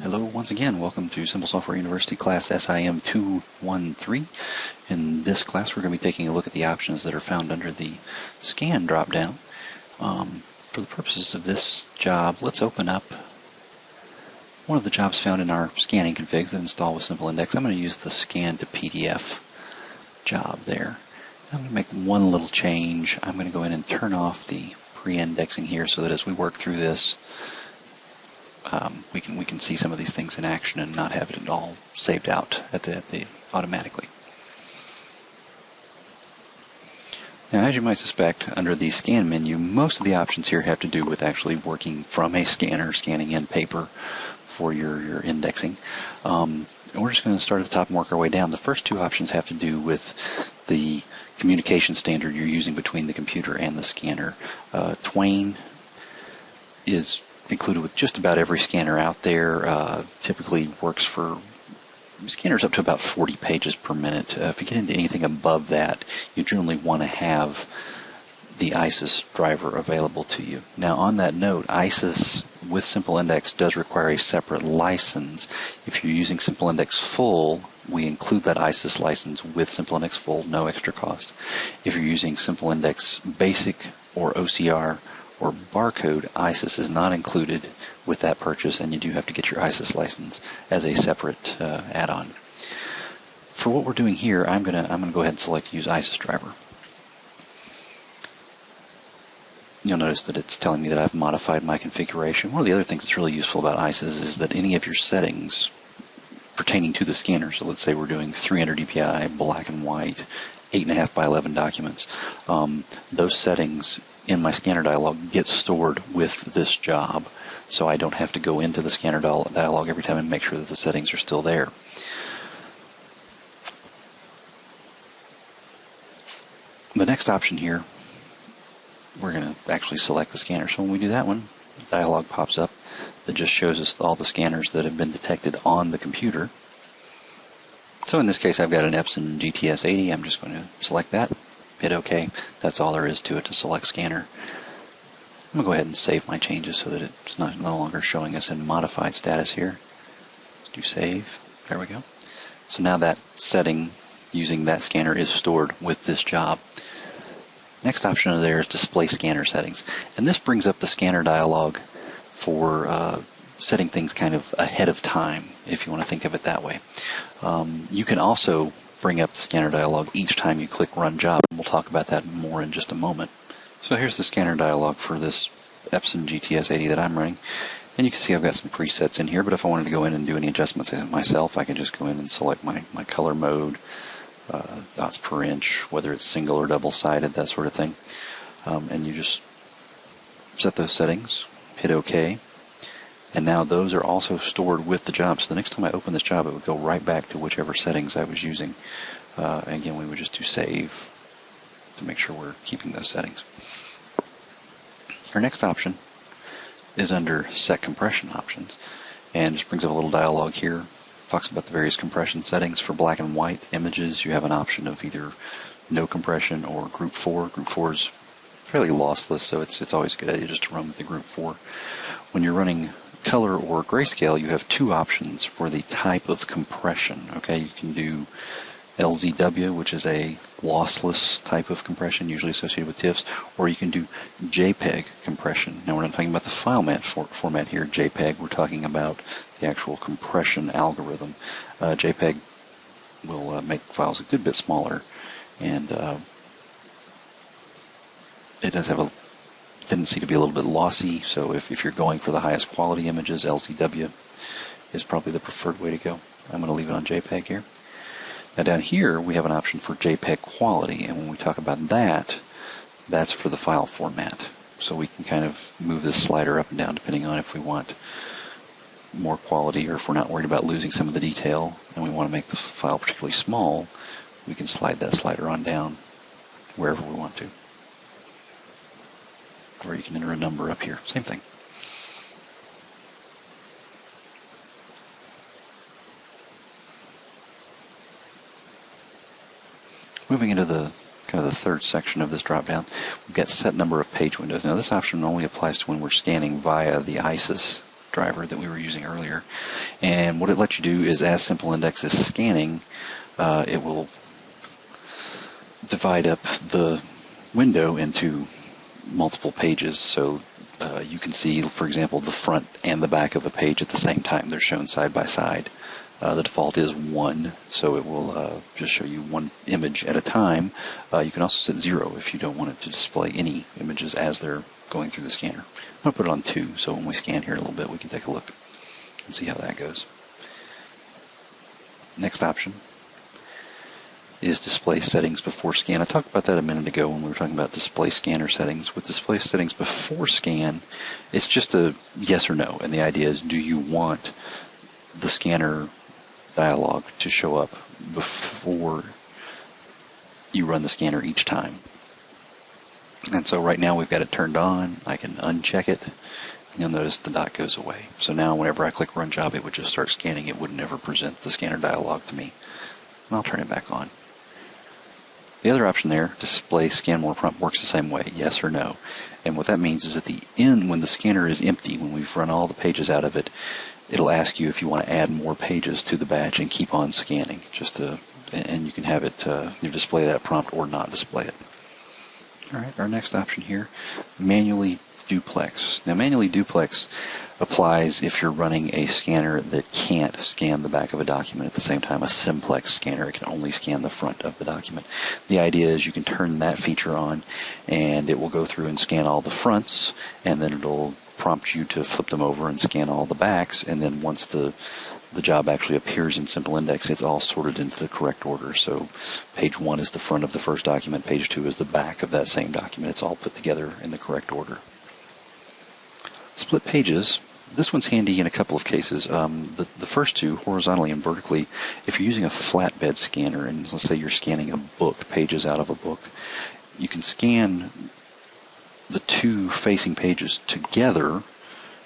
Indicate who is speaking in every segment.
Speaker 1: Hello once again, welcome to Simple Software University class SIM 213. In this class we're going to be taking a look at the options that are found under the Scan drop-down. For the purposes of this job, let's open up one of the jobs found in our scanning configs that install with SimpleIndex. I'm going to use the Scan to PDF job there. I'm going to make one little change. I'm going to go in and turn off the pre-indexing here so that as we work through this, we can see some of these things in action and not have it all saved out automatically. Now, as you might suspect, under the Scan menu, most of the options here have to do with actually working from a scanner, scanning in paper for your indexing. We're just going to start at the top and work our way down. The first two options have to do with the communication standard you're using between the computer and the scanner. Twain is included with just about every scanner out there. Typically works for scanners up to about 40 pages per minute. If you get into anything above that, you generally want to have the ISIS driver available to you. Now, on that note, ISIS with SimpleIndex does require a separate license. If you're using SimpleIndex Full, we include that ISIS license with SimpleIndex Full, no extra cost. If you're using SimpleIndex Basic or OCR or Barcode, ISIS is not included with that purchase, and you do have to get your ISIS license as a separate add-on. For what we're doing here, I'm gonna go ahead and select Use ISIS Driver. You'll notice that it's telling me that I've modified my configuration. One of the other things that's really useful about ISIS is that any of your settings pertaining to the scanner, so let's say we're doing 300 dpi, black and white, 8.5 by 11 documents, those settings in my scanner dialog get stored with this job, so I don't have to go into the scanner dialog every time and make sure that the settings are still there. The next option here, we're going to actually select the scanner. So when we do that one, the dialog pops up that just shows us all the scanners that have been detected on the computer. So in this case, I've got an Epson GTS 80. I'm just going to select that, hit OK. That's all there is to it, to select scanner. I'm going to go ahead and save my changes so that it's no longer showing us in modified status here. Let's do save. There we go. So now that setting using that scanner is stored with this job. Next option over there is display scanner settings. And this brings up the scanner dialog for setting things kind of ahead of time, if you want to think of it that way. You can also bring up the scanner dialog each time you click Run Job, and we'll talk about that more in just a moment. So here's the scanner dialog for this Epson GTS 80 that I'm running. And you can see I've got some presets in here, but if I wanted to go in and do any adjustments myself, I can just go in and select my color mode, dots per inch, whether it's single or double-sided, that sort of thing. And you just set those settings, hit OK, and now those are also stored with the job. So the next time I open this job, it would go right back to whichever settings I was using. Again, we would just do save to make sure we're keeping those settings. Our next option is under Set Compression Options, and just brings up a little dialog here. Talks about the various compression settings. For black and white images, you have an option of either no compression or group 4. Group 4 is fairly lossless, so it's always a good idea just to run with the group 4. When you're running color or grayscale, you have two options for the type of compression. Okay, you can do LZW, which is a lossless type of compression, usually associated with TIFFs, or you can do JPEG compression. Now, we're not talking about the file format here, JPEG. We're talking about the actual compression algorithm. JPEG will make files a good bit smaller, and it does have a tendency to be a little bit lossy, so if you're going for the highest quality images, LZW is probably the preferred way to go. I'm going to leave it on JPEG here. Now down here we have an option for JPEG quality, and when we talk about that, that's for the file format. So we can kind of move this slider up and down depending on if we want more quality or if we're not worried about losing some of the detail and we want to make the file particularly small, we can slide that slider on down wherever we want to. Or you can enter a number up here, same thing. Moving into the kind of the third section of this drop-down, we've got set number of page windows. Now this option only applies to when we're scanning via the ISIS driver that we were using earlier. And what it lets you do is, as SimpleIndex is scanning, it will divide up the window into multiple pages. So you can see, for example, the front and the back of a page at the same time. They're shown side by side. The default is 1, so it will just show you one image at a time. You can also set 0 if you don't want it to display any images as they're going through the scanner. I'm going to put it on 2, so when we scan here in a little bit, we can take a look and see how that goes. Next option is display settings before scan. I talked about that a minute ago when we were talking about display scanner settings. With display settings before scan, it's just a yes or no, and the idea is, do you want the scanner dialog to show up before you run the scanner each time? And so right now we've got it turned on. I can uncheck it, and you'll notice the dot goes away. So now whenever I click Run Job, it would just start scanning. It would never present the scanner dialog to me. And I'll turn it back on. The other option there, display scan more prompt, works the same way, yes or no. And what that means is at the end, when the scanner is empty, when we've run all the pages out of it, it'll ask you if you want to add more pages to the batch and keep on scanning. And you can have it display that prompt or not display it. All right, our next option here, manually duplex. Now, manually duplex applies if you're running a scanner that can't scan the back of a document at the same time. A simplex scanner, it can only scan the front of the document. The idea is you can turn that feature on, and it will go through and scan all the fronts, and then it'll prompt you to flip them over and scan all the backs, and then once the job actually appears in SimpleIndex, it's all sorted into the correct order. So page 1 is the front of the first document, page 2 is the back of that same document. It's all put together in the correct order. Split pages. This one's handy in a couple of cases. The first two, horizontally and vertically, if you're using a flatbed scanner, and let's say you're scanning a book, pages out of a book, you can scan the two facing pages together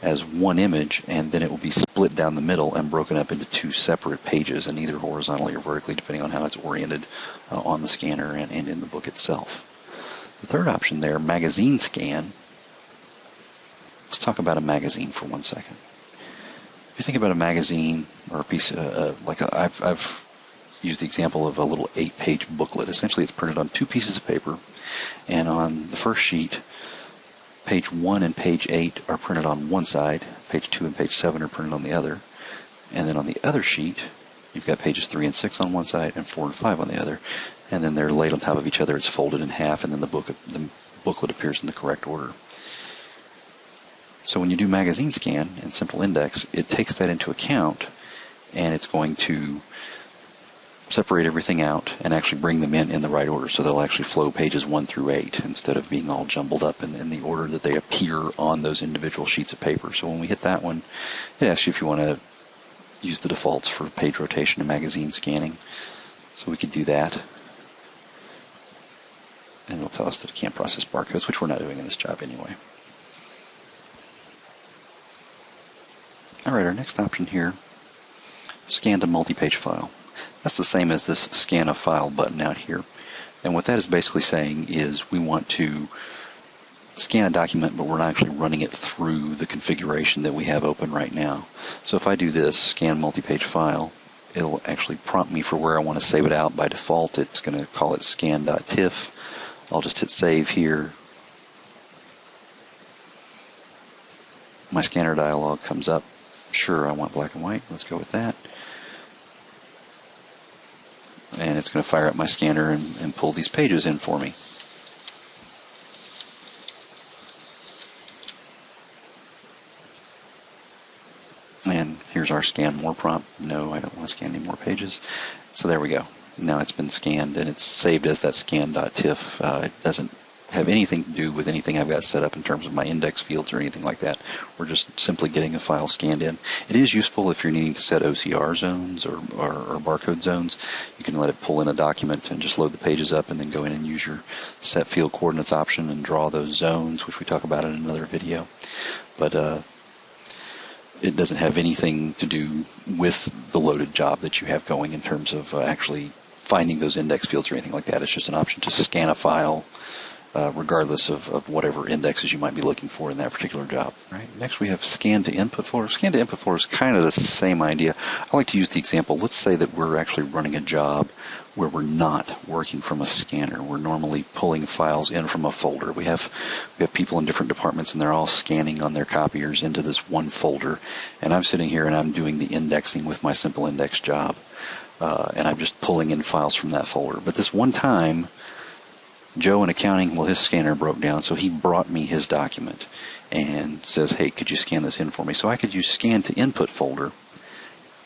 Speaker 1: as one image, and then it will be split down the middle and broken up into two separate pages, and either horizontally or vertically, depending on how it's oriented on the scanner and in the book itself. The third option there, magazine scan. Let's talk about a magazine for 1 second. If you think about a magazine or a piece, I've used the example of a little 8-page booklet. Essentially, it's printed on 2 pieces of paper, and on the first sheet, page 1 and page 8 are printed on one side, page 2 and page 7 are printed on the other, and then on the other sheet, you've got pages 3 and 6 on one side and 4 and 5 on the other, and then they're laid on top of each other. It's folded in half, and then the booklet appears in the correct order. So when you do magazine scan in SimpleIndex, it takes that into account, and it's going to separate everything out and actually bring them in the right order. So they'll actually flow pages 1 through 8 instead of being all jumbled up in the order that they appear on those individual sheets of paper. So when we hit that one, it asks you if you want to use the defaults for page rotation and magazine scanning. So we could do that. And it'll tell us that it can't process barcodes, which we're not doing in this job anyway. Alright, our next option here, scan to multi-page file. That's the same as this scan a file button out here. And what that is basically saying is we want to scan a document, but we're not actually running it through the configuration that we have open right now. So if I do this, scan multi-page file, it'll actually prompt me for where I want to save it out. By default, it's going to call it scan.tiff. I'll just hit save here. My scanner dialog comes up. Sure, I want black and white. Let's go with that. And it's going to fire up my scanner and pull these pages in for me. And here's our scan more prompt. No, I don't want to scan any more pages. So there we go. Now it's been scanned and it's saved as that scan.tiff. It doesn't have anything to do with anything I've got set up in terms of my index fields or anything like that. We're just simply getting a file scanned in. It is useful if you're needing to set OCR zones or barcode zones. You can let it pull in a document and just load the pages up and then go in and use your set field coordinates option and draw those zones, which we talk about in another video. But it doesn't have anything to do with the loaded job that you have going in terms of actually finding those index fields or anything like that. It's just an option to scan a file regardless of whatever indexes you might be looking for in that particular job. Right. Next we have scan to input folder. Scan to input folder is kind of the same idea. I like to use the example. Let's say that we're actually running a job where we're not working from a scanner. We're normally pulling files in from a folder. We have people in different departments, and they're all scanning on their copiers into this one folder. And I'm sitting here and I'm doing the indexing with my simple index job. And I'm just pulling in files from that folder. But this one time, Joe in accounting, well, his scanner broke down, so he brought me his document and says, hey, could you scan this in for me? So I could use scan to input folder.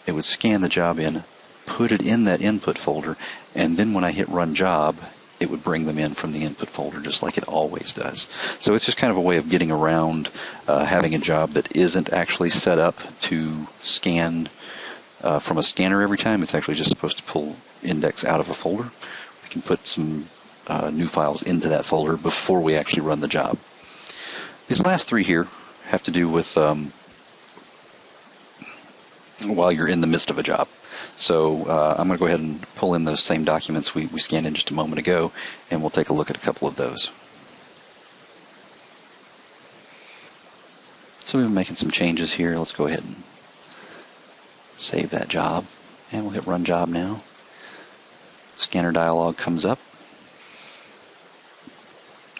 Speaker 1: It would scan the job in, put it in that input folder, and then when I hit run job, it would bring them in from the input folder just like it always does. So it's just kind of a way of getting around having a job that isn't actually set up to scan from a scanner every time. It's actually just supposed to pull index out of a folder. We can put some new files into that folder before we actually run the job. These last three here have to do with while you're in the midst of a job. So I'm going to go ahead and pull in those same documents we scanned in just a moment ago, and we'll take a look at a couple of those. So we've been making some changes here. Let's go ahead and save that job, and we'll hit run job now. Scanner dialog comes up.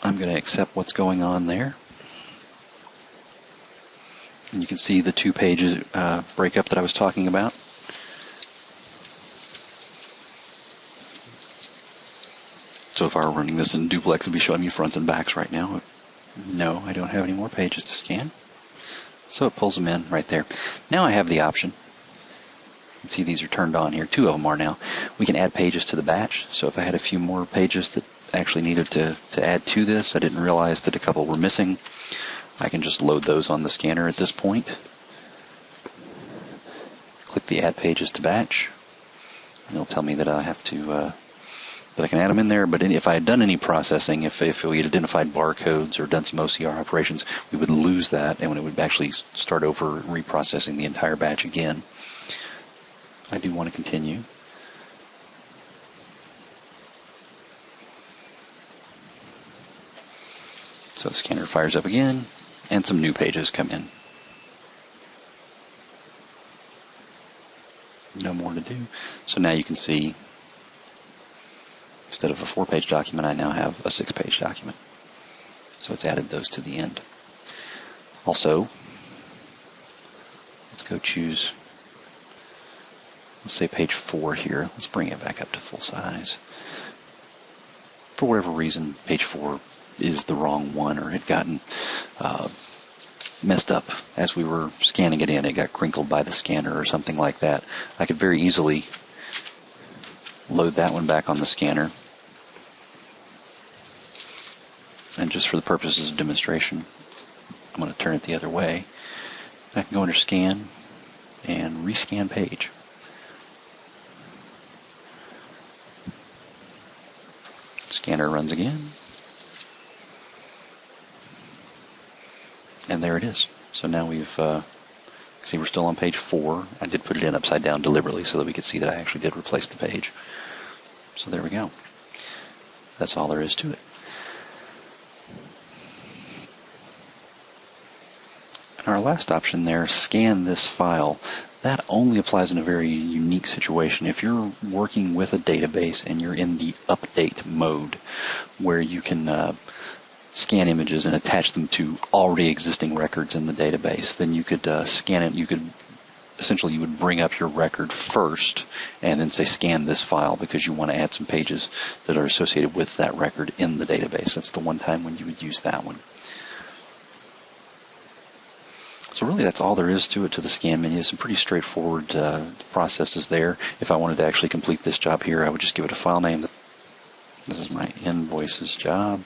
Speaker 1: I'm going to accept what's going on there. And you can see the 2 pages breakup that I was talking about. So if I were running this in duplex, it would be showing me fronts and backs right now. No, I don't have any more pages to scan. So it pulls them in right there. Now I have the option. You can see these are turned on here. 2 of them are now. We can add pages to the batch. So if I had a few more pages that actually needed to add to this, I didn't realize that a couple were missing, I can just load those on the scanner at this point. Click the add pages to batch, and it'll tell me that I have to that I can add them in there. But if I had done any processing, if we had identified barcodes or done some OCR operations, we would lose that, and when it would actually start over reprocessing the entire batch again. I do want to continue. So the scanner fires up again, and some new pages come in. No more to do. So now you can see, instead of a 4-page document, I now have a 6-page document. So it's added those to the end. Also, let's go choose, let's say page 4 here. Let's bring it back up to full size. For whatever reason, page 4 is the wrong one, or had gotten messed up as we were scanning it in. It got crinkled by the scanner or something like that. I could very easily load that one back on the scanner. And just for the purposes of demonstration, I'm going to turn it the other way. I can go under Scan and Rescan Page. Scanner runs again. And there it is. So now we've, see we're still on page 4. I did put it in upside down deliberately so that we could see that I actually did replace the page. So there we go. That's all there is to it. And our last option there, scan this file, that only applies in a very unique situation. If you're working with a database and you're in the update mode, where you can scan images and attach them to already existing records in the database, then you could scan it. You could essentially, you would bring up your record first and then say scan this file because you want to add some pages that are associated with that record in the database. That's the one time when you would use that one. So really that's all there is to it, to the scan menu. Some pretty straightforward processes there. If I wanted to actually complete this job here, I would just give it a file name. This is my invoices job.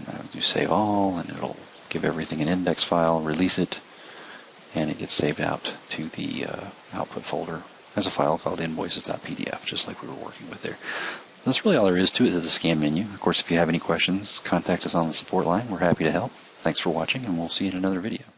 Speaker 1: I would do save all, and it'll give everything an index file, release it, and it gets saved out to the output folder as a file called invoices.pdf, just like we were working with there. That's really all there is to it, to the scan menu. Of course, if you have any questions, contact us on the support line. We're happy to help. Thanks for watching, and we'll see you in another video.